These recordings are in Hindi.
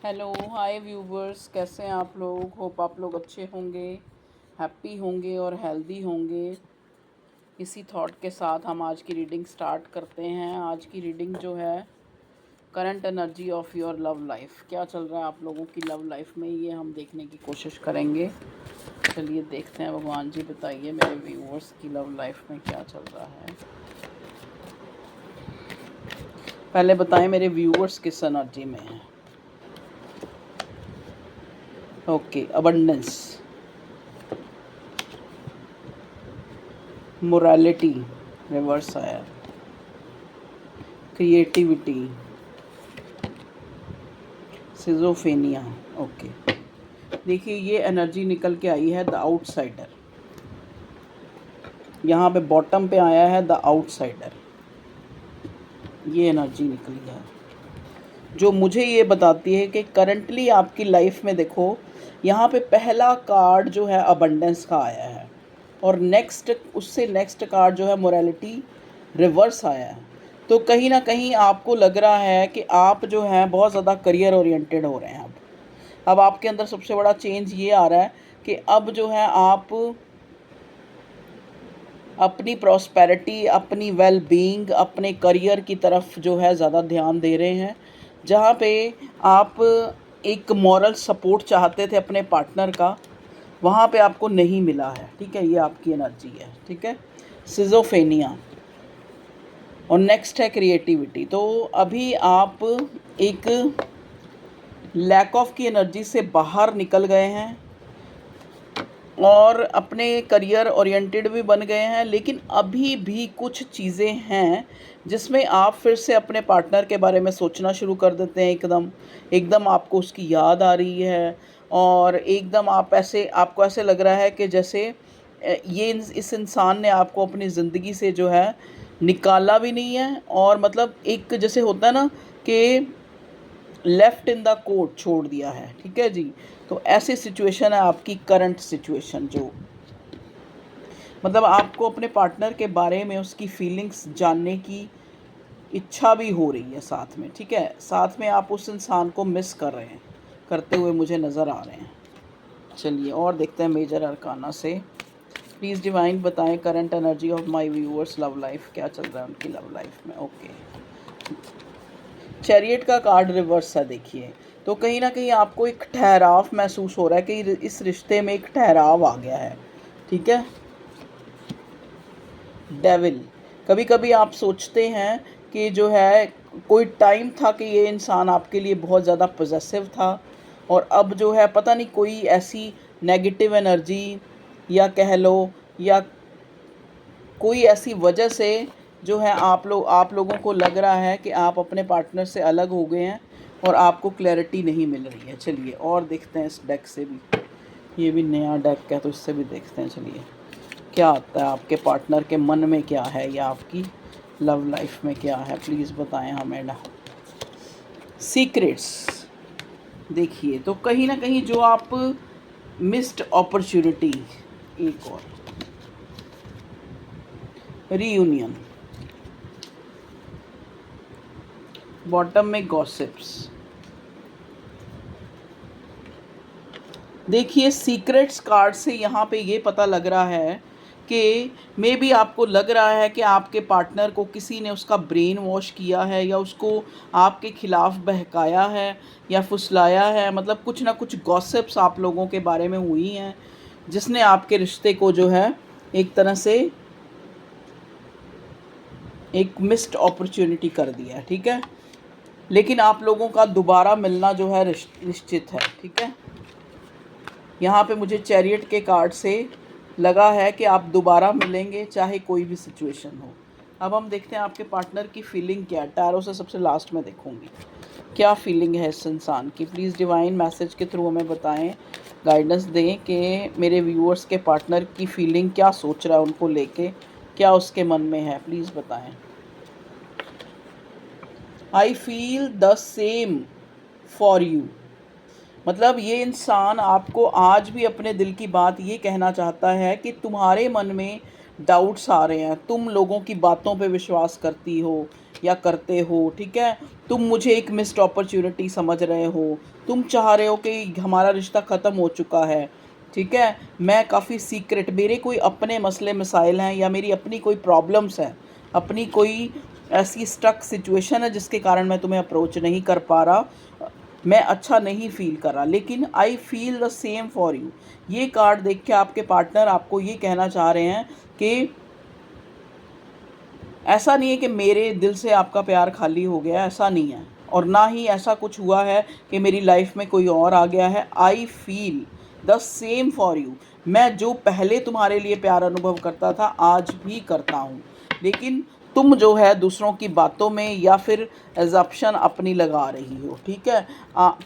हेलो हाय व्यूवर्स, कैसे हैं आप लोग। होप आप लोग अच्छे होंगे, हैप्पी होंगे और हेल्दी होंगे। इसी थॉट के साथ हम आज की रीडिंग स्टार्ट करते हैं। आज की रीडिंग जो है current energy of your love life, क्या चल रहा है आप लोगों की लव लाइफ में, ये हम देखने की कोशिश करेंगे। चलिए देखते हैं। भगवान जी बताइए मेरे व्यूवर्स की लव लाइफ में क्या चल रहा है। पहले बताएं मेरे व्यूवर्स किस एनर्जी में हैं। ओके, अबंडेंस, मोरालिटी रिवर्स आया, क्रिएटिविटी, सिजोफेनिया। ओके, देखिए ये एनर्जी निकल के आई है द आउटसाइडर। यहाँ पे बॉटम पे आया है द आउटसाइडर, ये एनर्जी निकली है जो मुझे ये बताती है कि करंटली आपकी लाइफ में देखो, यहाँ पे पहला कार्ड जो है अबंडेंस का आया है और उससे नेक्स्ट कार्ड जो है मोरालिटी रिवर्स आया है। तो कहीं ना कहीं आपको लग रहा है कि आप जो हैं बहुत ज़्यादा करियर ओरिएंटेड हो रहे हैं। अब आपके अंदर सबसे बड़ा चेंज ये आ रहा है कि अब जो है आप अपनी प्रॉस्पेरिटी, अपनी वेल बीइंग, अपने करियर की तरफ जो है ज़्यादा ध्यान दे रहे हैं। जहाँ पे आप एक मॉरल सपोर्ट चाहते थे अपने पार्टनर का, वहाँ पे आपको नहीं मिला है। ठीक है, ये आपकी एनर्जी है। ठीक है, सिजोफेनिया। और नेक्स्ट है क्रिएटिविटी। तो अभी आप एक लैक ऑफ की एनर्जी से बाहर निकल गए हैं और अपने करियर ओरिएंटेड भी बन गए हैं, लेकिन अभी भी कुछ चीज़ें हैं जिसमें आप फिर से अपने पार्टनर के बारे में सोचना शुरू कर देते हैं। एकदम एकदम आपको उसकी याद आ रही है और एकदम आपको ऐसे लग रहा है कि जैसे इस इंसान ने आपको अपनी ज़िंदगी से जो है निकाला भी नहीं है, और मतलब एक जैसे होता है ना कि लेफ्ट इन द कोर्ट छोड़ दिया है। ठीक है जी, तो ऐसी सिचुएशन है आपकी करंट सिचुएशन, जो मतलब आपको अपने पार्टनर के बारे में उसकी फीलिंग्स जानने की इच्छा भी हो रही है साथ में। ठीक है, साथ में आप उस इंसान को मिस कर रहे हैं, करते हुए मुझे नज़र आ रहे हैं। चलिए और देखते हैं मेजर अरकाना से। प्लीज़ डिवाइन बताएं current energy of my viewers love life, क्या चल रहा है उनकी लव लाइफ में। ओके, चैरियट का कार्ड रिवर्स है देखिए। तो कहीं ना कहीं आपको एक ठहराव महसूस हो रहा है कि इस रिश्ते में एक ठहराव आ गया है। ठीक है, डेविल। कभी कभी आप सोचते हैं कि जो है कोई टाइम था कि ये इंसान आपके लिए बहुत ज़्यादा पॉजेसिव था, और अब जो है पता नहीं कोई ऐसी नेगेटिव एनर्जी या कह लो, या कोई ऐसी वजह से जो है आप लोगों को लग रहा है कि आप अपने पार्टनर से अलग हो गए हैं और आपको क्लैरिटी नहीं मिल रही है। चलिए और देखते हैं इस डेक से भी, ये भी नया डेक है तो इससे भी देखते हैं। चलिए क्या आता है, आपके पार्टनर के मन में क्या है या आपकी लव लाइफ में क्या है, प्लीज़ बताएं हमें ना। सीक्रेट्स देखिए, तो कहीं ना कहीं जो आप मिस्ड अपॉर्चुनिटी, एक और रीयूनियन, बॉटम में गॉसिप्स। देखिए सीक्रेट्स कार्ड से यहाँ पे ये पता लग रहा है कि मे बी आपको लग रहा है कि आपके पार्टनर को किसी ने उसका ब्रेन वॉश किया है या उसको आपके खिलाफ बहकाया है या फुसलाया है। मतलब कुछ ना कुछ गॉसिप्स आप लोगों के बारे में हुई हैं जिसने आपके रिश्ते को जो है एक तरह से एक मिस्ड अपॉर्चुनिटी कर दिया है। ठीक है, लेकिन आप लोगों का दोबारा मिलना जो है निश्चित है। ठीक है, यहाँ पे मुझे चैरियट के कार्ड से लगा है कि आप दोबारा मिलेंगे चाहे कोई भी सिचुएशन हो। अब हम देखते हैं आपके पार्टनर की फीलिंग क्या है। टैरो से सबसे लास्ट में देखूंगी क्या फीलिंग है इस इंसान की। प्लीज़ डिवाइन मैसेज के थ्रू हमें बताएं, गाइडेंस दें कि मेरे व्यूअर्स के पार्टनर की फीलिंग क्या सोच रहा है, उनको लेके क्या उसके मन में है, प्लीज़ बताएं। I feel the same for you. मतलब ये इंसान आपको आज भी अपने दिल की बात ये कहना चाहता है कि तुम्हारे मन में डाउट्स आ रहे हैं, तुम लोगों की बातों पे विश्वास करती हो या करते हो, ठीक है। तुम मुझे एक मिस्ड अपॉर्चुनिटी समझ रहे हो, तुम चाह रहे हो कि हमारा रिश्ता ख़त्म हो चुका है, ठीक है। मैं काफ़ी सीक्रेट, मेरे कोई अपने मसले मसाइल हैं या मेरी अपनी कोई प्रॉब्लम्स हैं, अपनी कोई ऐसी स्टक सिचुएशन है जिसके कारण मैं तुम्हें अप्रोच नहीं कर पा रहा, मैं अच्छा नहीं फ़ील कर रहा, लेकिन I feel the same for you. ये कार्ड देख के आपके पार्टनर आपको ये कहना चाह रहे हैं कि ऐसा नहीं है कि मेरे दिल से आपका प्यार खाली हो गया, ऐसा नहीं है, और ना ही ऐसा कुछ हुआ है कि मेरी लाइफ में कोई और आ गया है। I feel the same for you. मैं जो पहले तुम्हारे लिए प्यार अनुभव करता था आज भी करता हूँ, लेकिन तुम जो है दूसरों की बातों में या फिर एजप्शन अपनी लगा रही हो, ठीक है।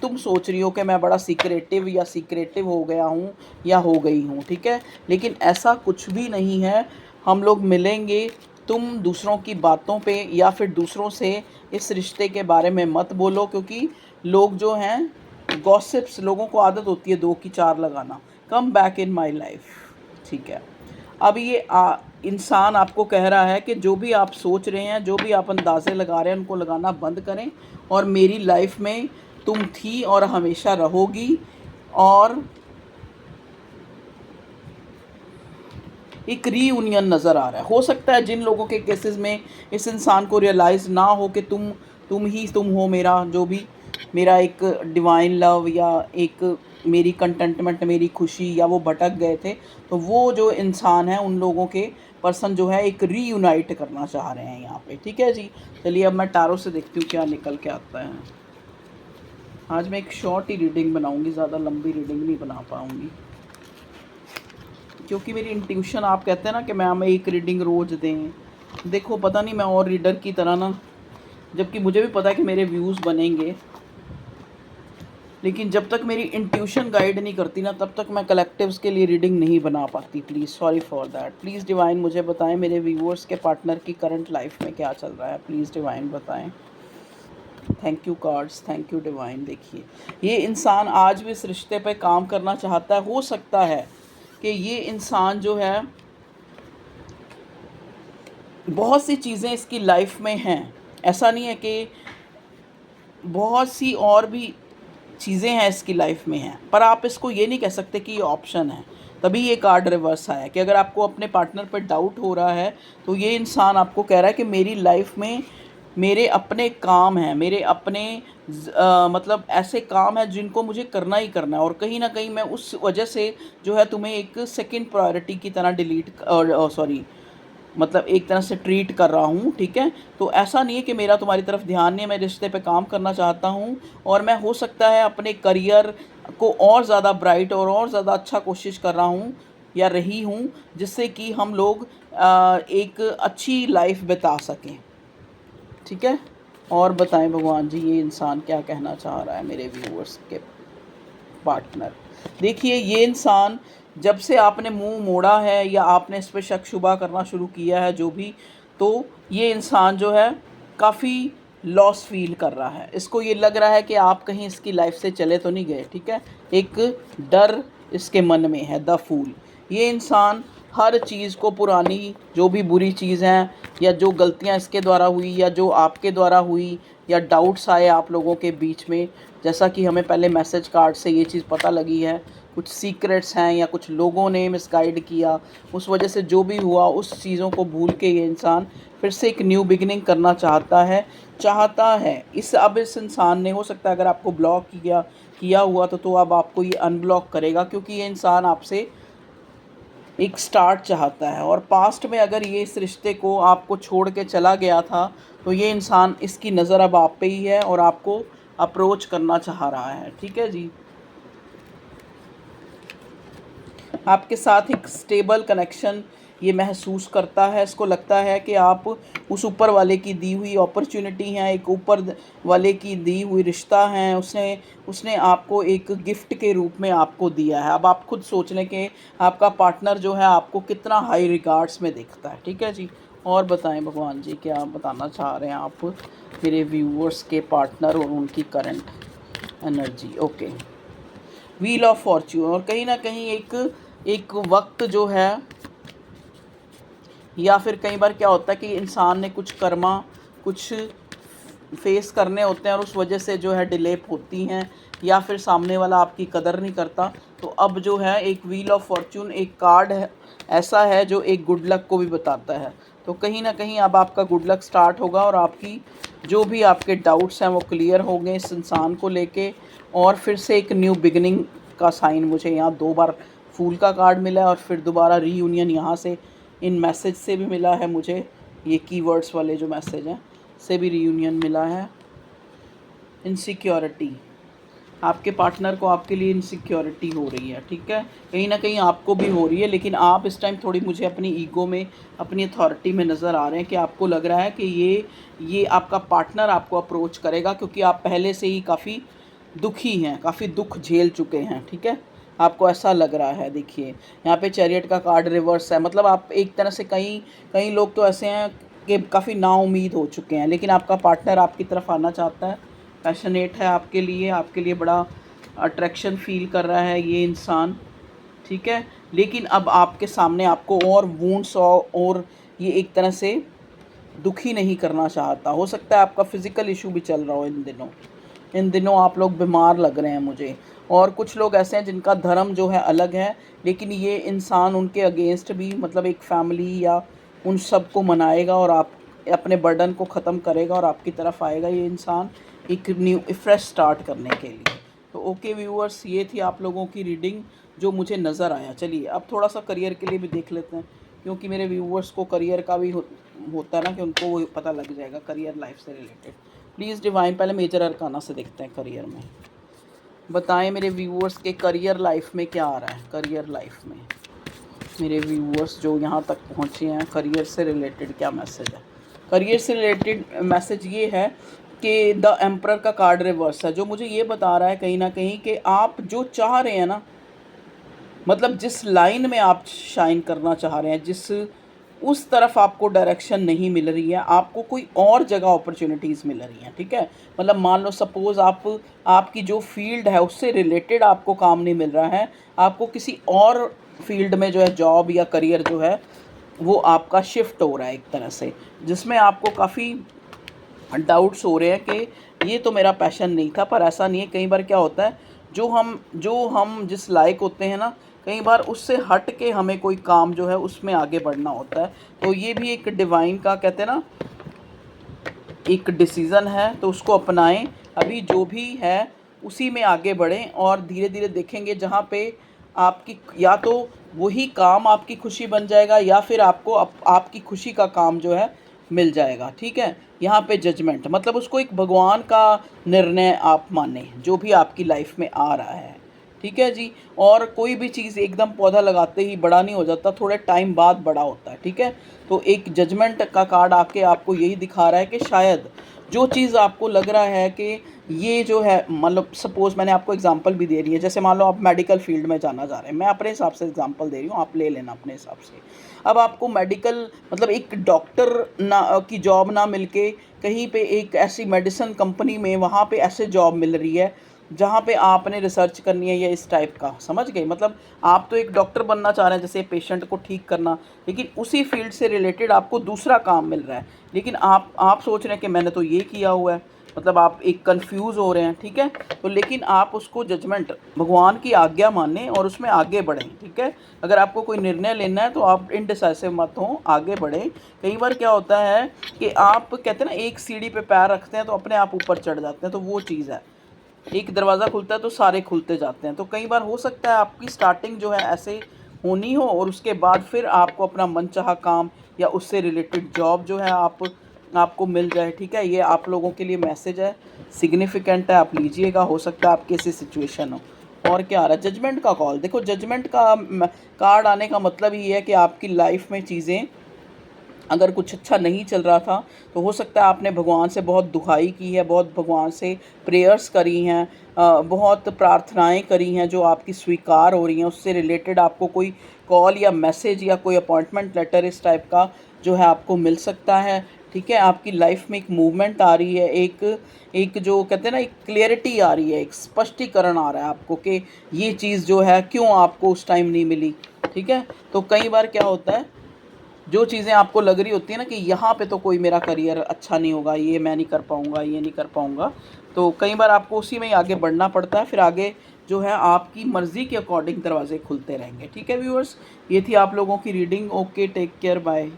तुम सोच रही हो कि मैं बड़ा सीक्रेटिव या सीक्रेटिव हो गया हूँ या हो गई हूँ, ठीक है, लेकिन ऐसा कुछ भी नहीं है। हम लोग मिलेंगे, तुम दूसरों की बातों पे या फिर दूसरों से इस रिश्ते के बारे में मत बोलो, क्योंकि लोग जो हैं गॉसिप्स, लोगों को आदत होती है दो की चार लगाना। Come back in my life, ठीक है। अब ये इंसान आपको कह रहा है कि जो भी आप सोच रहे हैं, जो भी आप अंदाज़े लगा रहे हैं, उनको लगाना बंद करें, और मेरी लाइफ में तुम थी और हमेशा रहोगी। और एक रीयूनियन नज़र आ रहा है। हो सकता है जिन लोगों के केसेस में इस इंसान को रियलाइज़ ना हो कि तुम हो मेरा, जो भी मेरा एक डिवाइन लव या एक मेरी कंटेंटमेंट, मेरी खुशी, या वो भटक गए थे, तो वो जो इंसान है, उन लोगों के पर्सन जो है एक रीयूनाइट करना चाह रहे हैं यहाँ पे, ठीक है जी। चलिए अब मैं टारो से देखती हूँ क्या निकल के आता है। आज मैं एक शॉर्ट ही रीडिंग बनाऊँगी, ज़्यादा लंबी रीडिंग नहीं बना पाऊँगी, क्योंकि मेरी इंट्यूशन, आप कहते हैं ना कि मैम एक रीडिंग रोज़ दें। देखो पता नहीं मैं और रीडर की तरह ना, जबकि मुझे भी पता है कि मेरे व्यूज़ बनेंगे, लेकिन जब तक मेरी इंट्यूशन गाइड नहीं करती ना, तब तक मैं कलेक्टिव्स के लिए रीडिंग नहीं बना पाती। Please sorry for that. Please divine मुझे बताएं मेरे व्यूअर्स के पार्टनर की करंट लाइफ में क्या चल रहा है, प्लीज़ डिवाइन बताएं। Thank you cards, thank you divine. देखिए ये इंसान आज भी इस रिश्ते पे काम करना चाहता है। हो सकता है कि ये इंसान जो है, बहुत सी चीज़ें इसकी लाइफ में हैं, ऐसा नहीं है कि बहुत सी और भी चीज़ें हैं इसकी लाइफ में हैं, पर आप इसको ये नहीं कह सकते कि ये ऑप्शन है। तभी ये कार्ड रिवर्स आया कि अगर आपको अपने पार्टनर पर डाउट हो रहा है, तो ये इंसान आपको कह रहा है कि मेरी लाइफ में मेरे अपने काम हैं, मेरे अपने मतलब ऐसे काम हैं जिनको मुझे करना ही करना है, और कहीं ना कहीं मैं उस वजह से जो है तुम्हें एक सेकंड प्रायोरिटी की तरह डिलीट और सॉरी मतलब एक तरह से ट्रीट कर रहा हूँ, ठीक है। तो ऐसा नहीं है कि मेरा तुम्हारी तरफ ध्यान नहीं है, मैं रिश्ते पे काम करना चाहता हूँ, और मैं हो सकता है अपने करियर को और ज़्यादा ब्राइट और ज़्यादा अच्छा कोशिश कर रहा हूँ या रही हूँ, जिससे कि हम लोग एक अच्छी लाइफ बिता सकें, ठीक है। और बताएं भगवान जी ये इंसान क्या कहना चाह रहा है मेरे व्यूअर्स के पार्टनर। देखिए ये इंसान, जब से आपने मुंह मोड़ा है या आपने इस पर शक शुबा करना शुरू किया है जो भी, तो ये इंसान जो है काफ़ी लॉस फील कर रहा है। इसको ये लग रहा है कि आप कहीं इसकी लाइफ से चले तो नहीं गए, ठीक है। एक डर इसके मन में है, द फूल। ये इंसान हर चीज़ को, पुरानी जो भी बुरी चीज़ हैं या जो गलतियां इसके द्वारा हुई या जो आपके द्वारा हुई या डाउट्स आए आप लोगों के बीच में, जैसा कि हमें पहले मैसेज कार्ड से ये चीज़ पता लगी है, कुछ सीक्रेट्स हैं या कुछ लोगों ने मिसगाइड किया, उस वजह से जो भी हुआ उस चीज़ों को भूल के ये इंसान फिर से एक न्यू बिगिनिंग करना चाहता है। अब इस इंसान ने, हो सकता है अगर आपको ब्लॉक किया हुआ तो अब आपको ये अनब्लॉक करेगा, क्योंकि ये इंसान आपसे एक स्टार्ट चाहता है। और पास्ट में अगर ये इस रिश्ते को आपको छोड़ के चला गया था, तो ये इंसान, इसकी नज़र अब आप पे ही है और आपको अप्रोच करना चाह रहा है, ठीक है जी। आपके साथ एक स्टेबल कनेक्शन ये महसूस करता है। इसको लगता है कि आप उस ऊपर वाले की दी हुई अपॉर्चुनिटी हैं, एक ऊपर वाले की दी हुई रिश्ता है, उसने आपको एक गिफ्ट के रूप में आपको दिया है। अब आप खुद सोच लें कि आपका पार्टनर जो है आपको कितना हाई रिगार्ड्स में देखता है, ठीक है जी। और बताएं भगवान जी क्या बताना चाह रहे हैं आप मेरे व्यूअर्स के पार्टनर और उनकी current energy. Okay, wheel of Fortune. और कहीं ना कहीं एक वक्त जो है, या फिर कई बार क्या होता है कि इंसान ने कुछ कर्मा कुछ फेस करने होते हैं और उस वजह से जो है डिले होती हैं, या फिर सामने वाला आपकी कदर नहीं करता। तो अब जो है एक व्हील ऑफ फॉर्च्यून एक कार्ड है, ऐसा है जो एक गुड लक को भी बताता है। तो कहीं ना कहीं अब आपका गुड लक स्टार्ट होगा और आपकी जो भी आपके डाउट्स हैं वो क्लियर होंगे इस इंसान को लेके, और फिर से एक न्यू बिगिनिंग का साइन मुझे यहाँ 2 बार फूल का कार्ड मिला है, और फिर दोबारा रीयूनियन यहाँ से इन मैसेज से भी मिला है मुझे, ये कीवर्ड्स वाले जो मैसेज हैं से भी रीयूनियन मिला है। इनसिक्योरिटी, आपके पार्टनर को आपके लिए इनसिक्योरिटी हो रही है, ठीक है, कहीं ना कहीं आपको भी हो रही है, लेकिन आप इस टाइम थोड़ी मुझे अपनी ईगो में, अपनी अथॉरिटी में नज़र आ रहे हैं कि आपको लग रहा है कि ये आपका पार्टनर आपको अप्रोच करेगा, क्योंकि आप पहले से ही काफ़ी दुखी हैं, काफ़ी दुख झेल चुके हैं, ठीक है, आपको ऐसा लग रहा है। देखिए यहाँ पे चैरियट का कार्ड रिवर्स है, मतलब आप एक तरह से कई कई लोग तो ऐसे हैं कि काफ़ी नाउम्मीद हो चुके हैं, लेकिन आपका पार्टनर आपकी तरफ आना चाहता है, पैशनेट है आपके लिए बड़ा अट्रैक्शन फील कर रहा है ये इंसान, ठीक है, लेकिन अब आपके सामने आपको और वूंड्स और ये एक तरह से दुखी नहीं करना चाहता। हो सकता है आपका फिज़िकल इशू भी चल रहा हो इन दिनों आप लोग बीमार लग रहे हैं मुझे, और कुछ लोग ऐसे हैं जिनका धर्म जो है अलग है, लेकिन ये इंसान उनके अगेंस्ट भी, मतलब एक फैमिली या उन सब को मनाएगा और आप अपने बर्डन को ख़त्म करेगा और आपकी तरफ आएगा ये इंसान एक न्यू फ्रेश स्टार्ट करने के लिए। तो ओके व्यूअर्स, ये थी आप लोगों की रीडिंग जो मुझे नज़र आया। चलिए अब थोड़ा सा करियर के लिए भी देख लेते हैं, क्योंकि मेरे व्यूअर्स को करियर का भी होता है ना, कि उनको वो पता लग जाएगा करियर लाइफ से रिलेटेड। प्लीज़ डिवाइन पहले मेजर अरकाना से देखते हैं करियर में, बताएं मेरे व्यूअर्स के करियर लाइफ में क्या आ रहा है। करियर लाइफ में मेरे व्यूअर्स जो यहाँ तक पहुँचे हैं, करियर से रिलेटेड क्या मैसेज है। करियर से रिलेटेड मैसेज ये है कि द एम्परर का कार्ड रिवर्स है, जो मुझे ये बता रहा है कहीं ना कहीं कि आप जो चाह रहे हैं ना, मतलब जिस लाइन में आप शाइन करना चाह रहे हैं, जिस उस तरफ आपको डायरेक्शन नहीं मिल रही है, आपको कोई और जगह अपॉर्चुनिटीज़ मिल रही हैं, ठीक है। मतलब मान लो सपोज़ आपकी जो फील्ड है उससे रिलेटेड आपको काम नहीं मिल रहा है, आपको किसी और फील्ड में जो है जॉब या करियर जो है वो आपका शिफ्ट हो रहा है एक तरह से, जिसमें आपको काफ़ी डाउट्स हो रहे हैं कि ये तो मेरा पैशन नहीं था। पर ऐसा नहीं है, कई बार क्या होता है जो हम जिस लायक होते हैं ना, कई बार उससे हट के हमें कोई काम जो है उसमें आगे बढ़ना होता है। तो ये भी एक डिवाइन का कहते हैं ना एक डिसीज़न है, तो उसको अपनाएं। अभी जो भी है उसी में आगे बढ़ें और धीरे धीरे देखेंगे जहाँ पे आपकी या तो वही काम आपकी खुशी बन जाएगा, या फिर आपको आपकी खुशी का काम जो है मिल जाएगा, ठीक है। यहाँ पे जजमेंट मतलब उसको एक भगवान का निर्णय आप माने जो भी आपकी लाइफ में आ रहा है, ठीक है जी। और कोई भी चीज़ एकदम पौधा लगाते ही बड़ा नहीं हो जाता, थोड़े टाइम बाद बड़ा होता है, ठीक है। तो एक जजमेंट का कार्ड आके आपको यही दिखा रहा है कि शायद जो चीज़ आपको लग रहा है कि ये जो है, मतलब सपोज़ मैंने आपको एग्जांपल भी दे रही है, जैसे मान लो आप मेडिकल फील्ड में जाना चाह रहे हैं, मैं अपने हिसाब से एग्जांपल दे रही हूँ, आप ले लेना अपने हिसाब से। अब आपको मेडिकल मतलब एक डॉक्टर ना की जॉब ना मिलके कहीं पे एक ऐसी मेडिसिन कंपनी में वहाँ पे ऐसे जॉब मिल रही है जहाँ पे आपने रिसर्च करनी है या इस टाइप का, समझ गए। मतलब आप तो एक डॉक्टर बनना चाह रहे हैं, जैसे पेशेंट को ठीक करना, लेकिन उसी फील्ड से रिलेटेड आपको दूसरा काम मिल रहा है, लेकिन आप सोच रहे हैं कि मैंने तो ये किया हुआ है, मतलब आप एक कंफ्यूज हो रहे हैं, ठीक है। तो लेकिन आप उसको जजमेंट भगवान की आज्ञा माने और उसमें आगे बढ़ें, ठीक है। अगर आपको कोई निर्णय लेना है तो आप इनडिसाइसिव मत हो, आगे बढ़ें। कई बार क्या होता है कि आप कहते हैं ना एक सीढ़ी पे पैर रखते हैं तो अपने आप ऊपर चढ़ जाते हैं, तो वो चीज़ है, एक दरवाज़ा खुलता है तो सारे खुलते जाते हैं। तो कई बार हो सकता है आपकी स्टार्टिंग जो है ऐसे होनी हो और उसके बाद फिर आपको अपना मनचाहा काम या उससे रिलेटेड जॉब जो है आपको मिल जाए, ठीक है। ये आप लोगों के लिए मैसेज है, सिग्निफिकेंट है, आप लीजिएगा, हो सकता है आपकी ऐसी सिचुएशन हो। और क्या आ रहा है, जजमेंट का कॉल। देखो जजमेंट का कार्ड आने का मतलब ये है कि आपकी लाइफ में चीज़ें अगर कुछ अच्छा नहीं चल रहा था तो हो सकता है आपने भगवान से बहुत दुहाई की है, बहुत भगवान से प्रेयर्स करी हैं, बहुत प्रार्थनाएं करी हैं जो आपकी स्वीकार हो रही हैं, उससे रिलेटेड आपको कोई कॉल या मैसेज या कोई अपॉइंटमेंट लेटर इस टाइप का जो है आपको मिल सकता है, ठीक है। आपकी लाइफ में एक मूवमेंट आ रही है, एक जो कहते हैं ना एक क्लियरिटी आ रही है, एक स्पष्टीकरण आ रहा है आपको कि ये चीज़ जो है क्यों आपको उस टाइम नहीं मिली, ठीक है। तो कई बार क्या होता है जो चीज़ें आपको लग रही होती है ना कि यहाँ पे तो कोई मेरा करियर अच्छा नहीं होगा, ये मैं नहीं कर पाऊँगा, ये नहीं कर पाऊँगा, तो कई बार आपको उसी में ही आगे बढ़ना पड़ता है। फिर आगे जो है आपकी मर्ज़ी के अकॉर्डिंग दरवाज़े खुलते रहेंगे। ठीक है व्यूअर्स, ये थी आप लोगों की reading. Okay, take care, bye.